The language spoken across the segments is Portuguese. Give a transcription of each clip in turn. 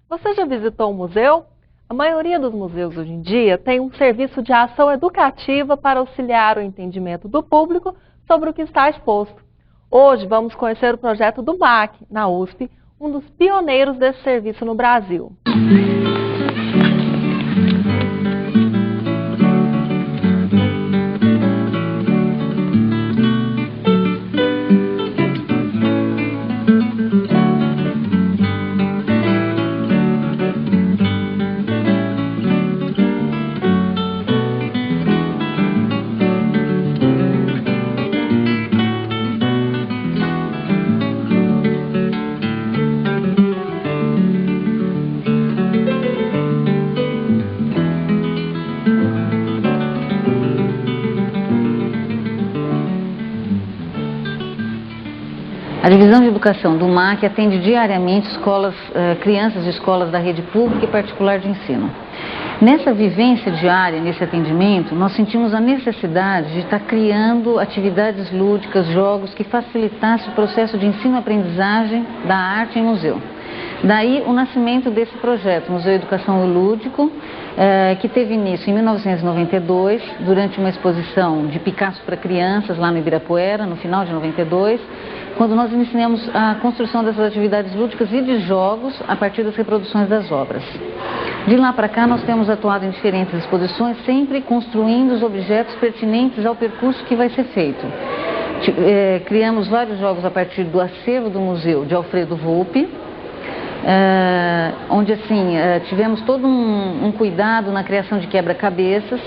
Você já visitou um museu? A maioria dos museus hoje em dia tem um serviço de ação educativa para auxiliar o entendimento do público sobre o que está exposto. Hoje vamos conhecer o projeto do MAC, na USP, um dos pioneiros desse serviço no Brasil. A Divisão de Educação do MAC atende diariamente crianças de escolas da rede pública e particular de ensino. Nessa vivência diária, nesse atendimento, nós sentimos a necessidade de estar criando atividades lúdicas, jogos que facilitassem o processo de ensino-aprendizagem da arte em museu. Daí o nascimento desse projeto, Museu Educação e Lúdico, que teve início em 1992, durante uma exposição de Picasso para crianças lá no Ibirapuera, no final de 92, quando nós iniciamos a construção dessas atividades lúdicas e de jogos a partir das reproduções das obras. De lá para cá nós temos atuado em diferentes exposições, sempre construindo os objetos pertinentes ao percurso que vai ser feito. Criamos vários jogos a partir do acervo do museu de Alfredo Volpi, onde assim tivemos todo um cuidado na criação de quebra-cabeças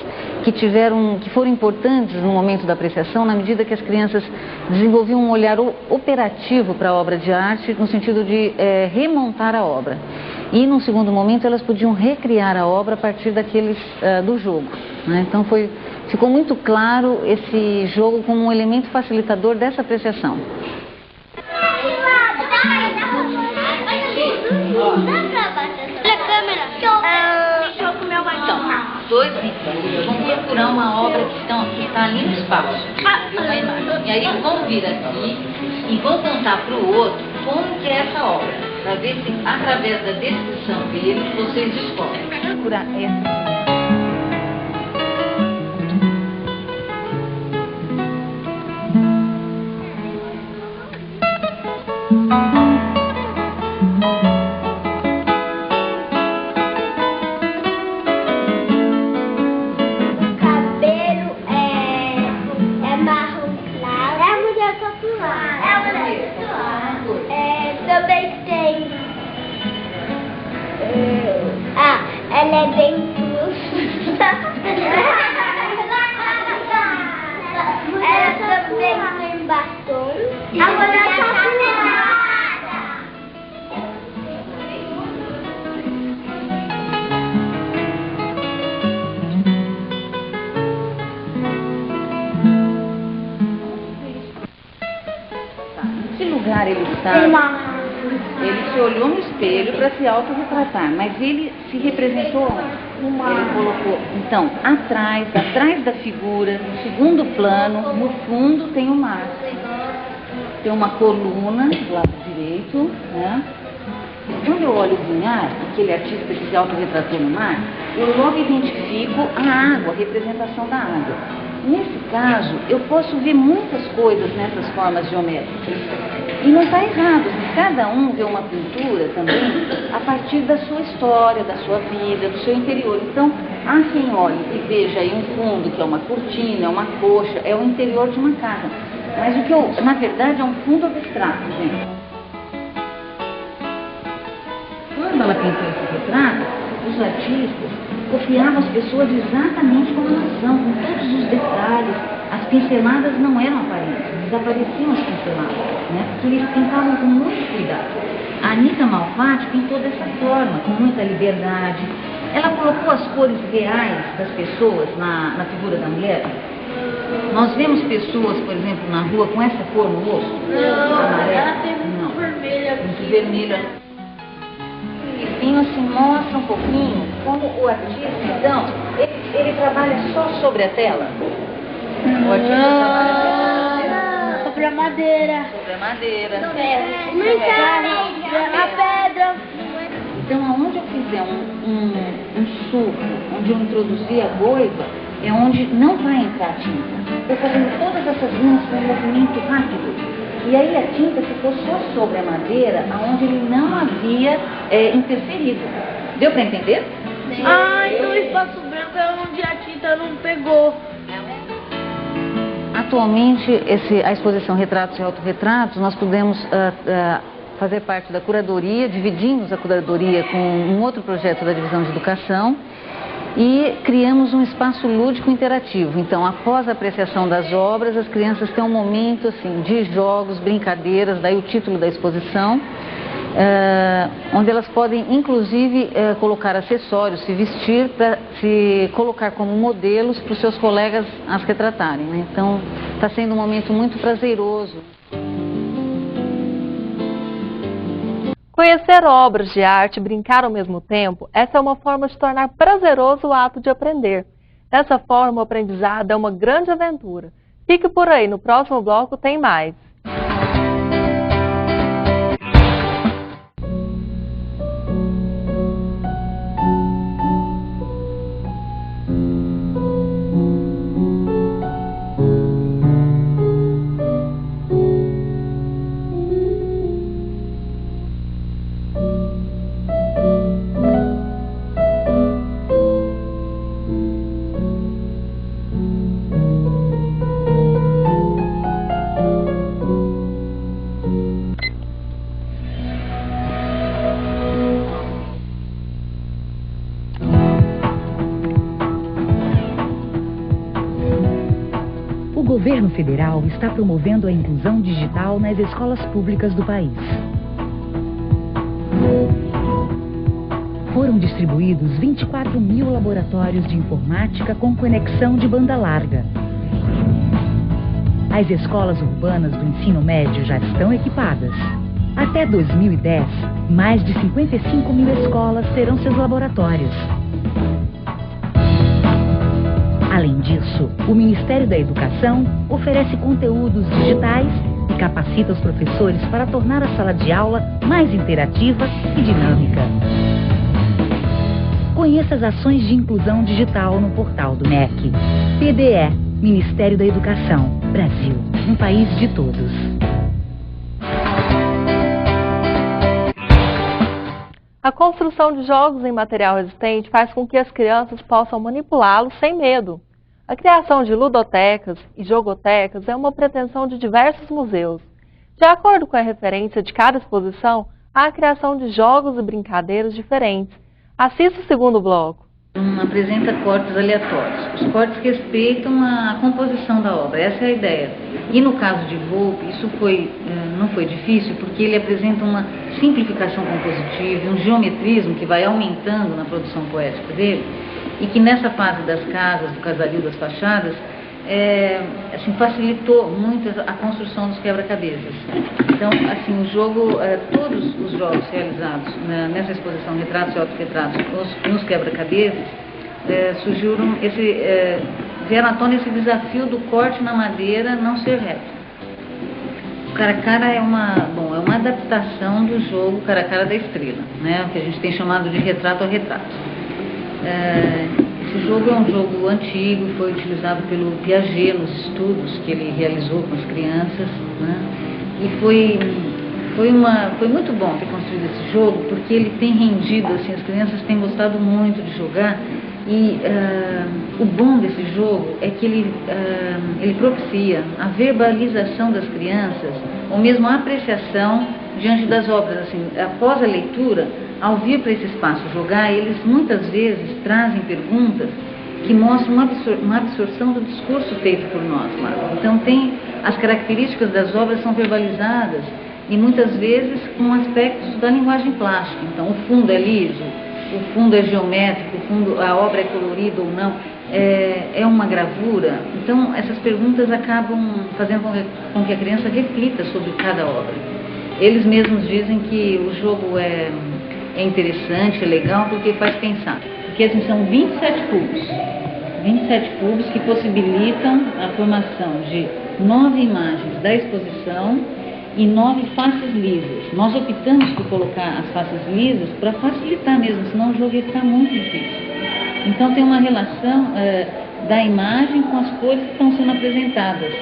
que foram importantes no momento da apreciação, na medida que as crianças desenvolviam um olhar operativo para a obra de arte, no sentido de remontar a obra. E num segundo momento elas podiam recriar a obra a partir do jogo, né? Então ficou muito claro esse jogo como um elemento facilitador dessa apreciação. Dois itens vão procurar uma obra que está ali no espaço, uma imagem. E aí vão vir aqui e vão contar para o outro como que é essa obra, para ver se através da descrição dele vocês descobrem. Procurar essa. Também tem. Ela é bem fluxa. Ela também tem batom. Agora tá Em que lugar ele está? Ele se olhou no espelho para se autorretratar, mas ele se representou onde? Ele colocou, então, atrás da figura, no segundo plano, no fundo tem o mar. Tem uma coluna do lado direito, né? E quando eu olho o Vinhar, aquele artista que se autorretratou no mar, eu logo identifico a água, a representação da água. Nesse caso, eu posso ver muitas coisas nessas formas geométricas. E não está errado, cada um vê uma pintura também a partir da sua história, da sua vida, do seu interior. Então, há quem olhe e veja aí um fundo que é uma cortina, é uma coxa, é o interior de uma casa. Mas o que na verdade, é um fundo abstrato, gente. Quando ela pintou esse retrato, os artistas copiavam as pessoas exatamente como elas são, com todos os detalhes. As pinceladas não eram aparentes, desapareciam as pinceladas, né? Porque eles pintavam com muito cuidado. A Anita Malfatti pintou dessa forma, com muita liberdade. Ela colocou as cores reais das pessoas na figura da mulher. Nós vemos pessoas, por exemplo, na rua com essa cor no rosto? Não, amarela. ela tem muito vermelho aqui. Muito vermelho. E assim mostra um pouquinho como o artista, então, ele trabalha só sobre a tela. O artista trabalha sobre a madeira. Sobre a madeira. A pedra. Então, aonde eu fizer um surro, onde eu introduzir a goiva, é onde não vai entrar a tinta. Estou fazendo todas essas linhas com um movimento rápido. E aí a tinta ficou só sobre a madeira, onde ele não havia interferido. Deu para entender? Então o espaço branco é onde a tinta não pegou. Atualmente, a exposição Retratos e Autorretratos, nós pudemos fazer parte da curadoria, dividimos a curadoria com um outro projeto da Divisão de Educação e criamos um espaço lúdico interativo. Então, após a apreciação das obras, as crianças têm um momento assim, de jogos, brincadeiras, daí o título da exposição, onde elas podem, inclusive, colocar acessórios, se vestir, para se colocar como modelos para os seus colegas as retratarem, né? Então, está sendo um momento muito prazeroso. Conhecer obras de arte e brincar ao mesmo tempo, essa é uma forma de tornar prazeroso o ato de aprender. Dessa forma, o aprendizado é uma grande aventura. Fique por aí, no próximo bloco tem mais. O governo federal está promovendo a inclusão digital nas escolas públicas do país. Foram distribuídos 24 mil laboratórios de informática com conexão de banda larga. As escolas urbanas do ensino médio já estão equipadas. Até 2010, mais de 55 mil escolas terão seus laboratórios. Além disso, o Ministério da Educação oferece conteúdos digitais e capacita os professores para tornar a sala de aula mais interativa e dinâmica. Conheça as ações de inclusão digital no portal do MEC. PDE, Ministério da Educação, Brasil, um país de todos. A construção de jogos em material resistente faz com que as crianças possam manipulá-los sem medo. A criação de ludotecas e jogotecas é uma pretensão de diversos museus. De acordo com a referência de cada exposição, há a criação de jogos e brincadeiras diferentes. Assista o segundo bloco. Apresenta cortes aleatórios. Os cortes respeitam a composição da obra, essa é a ideia. E no caso de Volpe, isso não foi difícil, porque ele apresenta uma simplificação compositiva, um geometrismo que vai aumentando na produção poética dele, e que nessa fase das casas, do casario, das fachadas, assim, facilitou muito a construção dos quebra-cabeças. Então, assim, o jogo, todos os jogos realizados nessa exposição Retratos e Autorretratos nos quebra-cabeças, vieram à tona esse desafio do corte na madeira não ser reto. O cara a cara é uma adaptação do jogo cara a cara da estrela, né? O que a gente tem chamado de retrato a retrato. Esse jogo é um jogo antigo, foi utilizado pelo Piaget nos estudos que ele realizou com as crianças, né? E foi muito bom ter construído esse jogo, porque ele tem rendido, assim, as crianças têm gostado muito de jogar. E o bom desse jogo é que ele propicia a verbalização das crianças, ou mesmo a apreciação diante das obras. Assim, após a leitura, ao vir para esse espaço jogar, eles muitas vezes trazem perguntas que mostram uma absorção do discurso feito por nós lá. Então, as características das obras são verbalizadas e muitas vezes com aspectos da linguagem plástica. Então, o fundo é liso, o fundo é geométrico, a obra é colorida ou não, é uma gravura. Então, essas perguntas acabam fazendo com que a criança reflita sobre cada obra. Eles mesmos dizem que o jogo é interessante, é legal, porque faz pensar. Porque assim, são 27 cubos que possibilitam a formação de 9 imagens da exposição e 9 faces lisas. Nós optamos por colocar as faces lisas para facilitar mesmo, senão o jogo ia ficar muito difícil. Então tem uma relação da imagem com as cores que estão sendo apresentadas.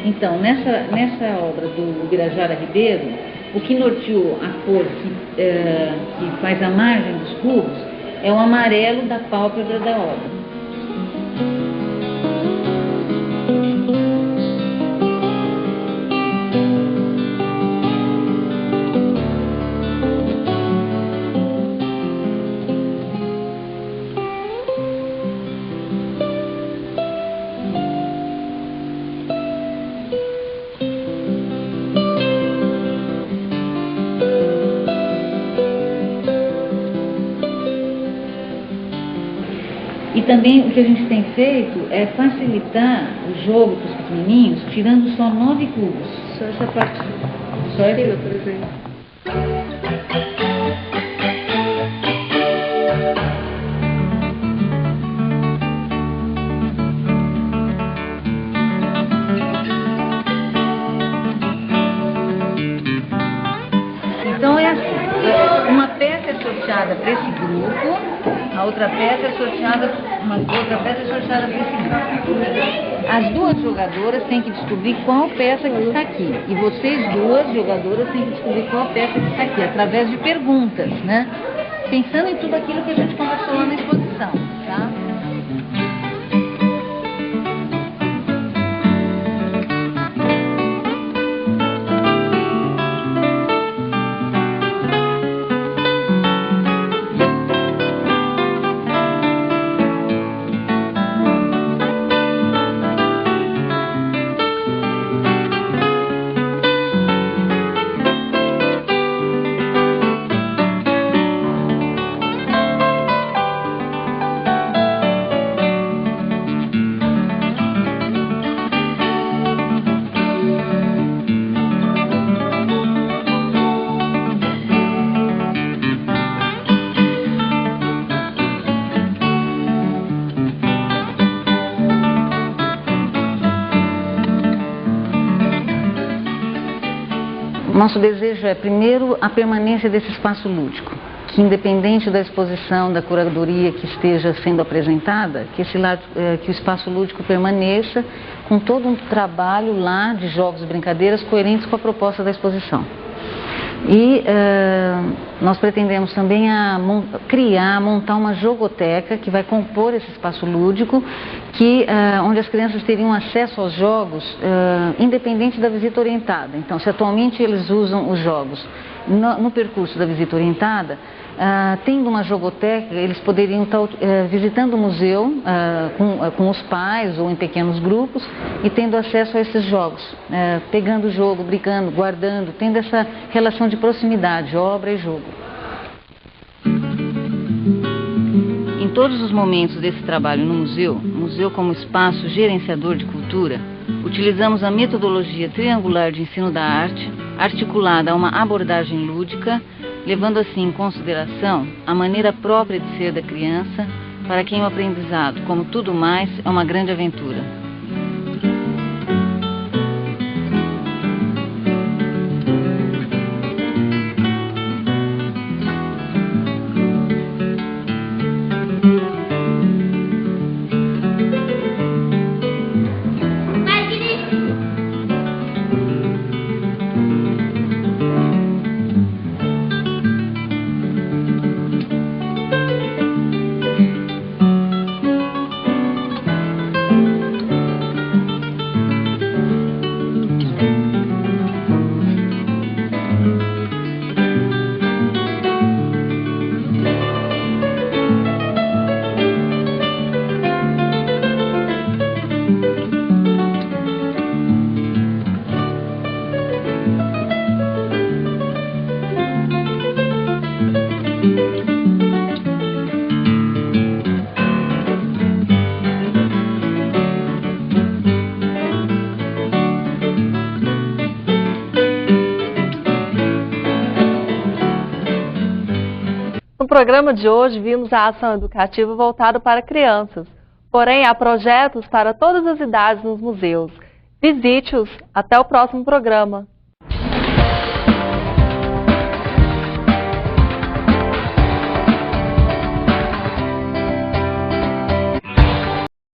Então, nessa obra do Ubirajara Ribeiro, o que norteou a cor que faz a margem dos cubos é o amarelo da pálpebra da obra. E também o que a gente tem feito é facilitar o jogo para os pequenininhos, tirando só 9 cubos. Só essa parte. Só essa, por exemplo. Então é assim, uma peça é sorteada para esse grupo, a outra peça é sorteada, outra peça é sorteada para esse grupo. As duas jogadoras têm que descobrir qual peça que está aqui. E vocês duas jogadoras têm que descobrir qual peça que está aqui, através de perguntas, né? Pensando em tudo aquilo que a gente conversou lá na exposição, tá? Nosso desejo é, primeiro, a permanência desse espaço lúdico, que independente da exposição, da curadoria que esteja sendo apresentada, que o espaço lúdico permaneça com todo um trabalho lá de jogos e brincadeiras coerentes com a proposta da exposição. E nós pretendemos também montar uma jogoteca que vai compor esse espaço lúdico, onde as crianças teriam acesso aos jogos independente da visita orientada. Então, se atualmente eles usam os jogos no percurso da visita orientada, tendo uma jogoteca, eles poderiam estar visitando o museu com os pais ou em pequenos grupos e tendo acesso a esses jogos, pegando o jogo, brincando, guardando, tendo essa relação de proximidade, obra e jogo. Em todos os momentos desse trabalho no museu como espaço gerenciador de cultura, utilizamos a metodologia triangular de ensino da arte, articulada a uma abordagem lúdica, levando assim em consideração a maneira própria de ser da criança, para quem o aprendizado, como tudo mais, é uma grande aventura. No programa de hoje, vimos a ação educativa voltada para crianças. Porém, há projetos para todas as idades nos museus. Visite-os. Até o próximo programa.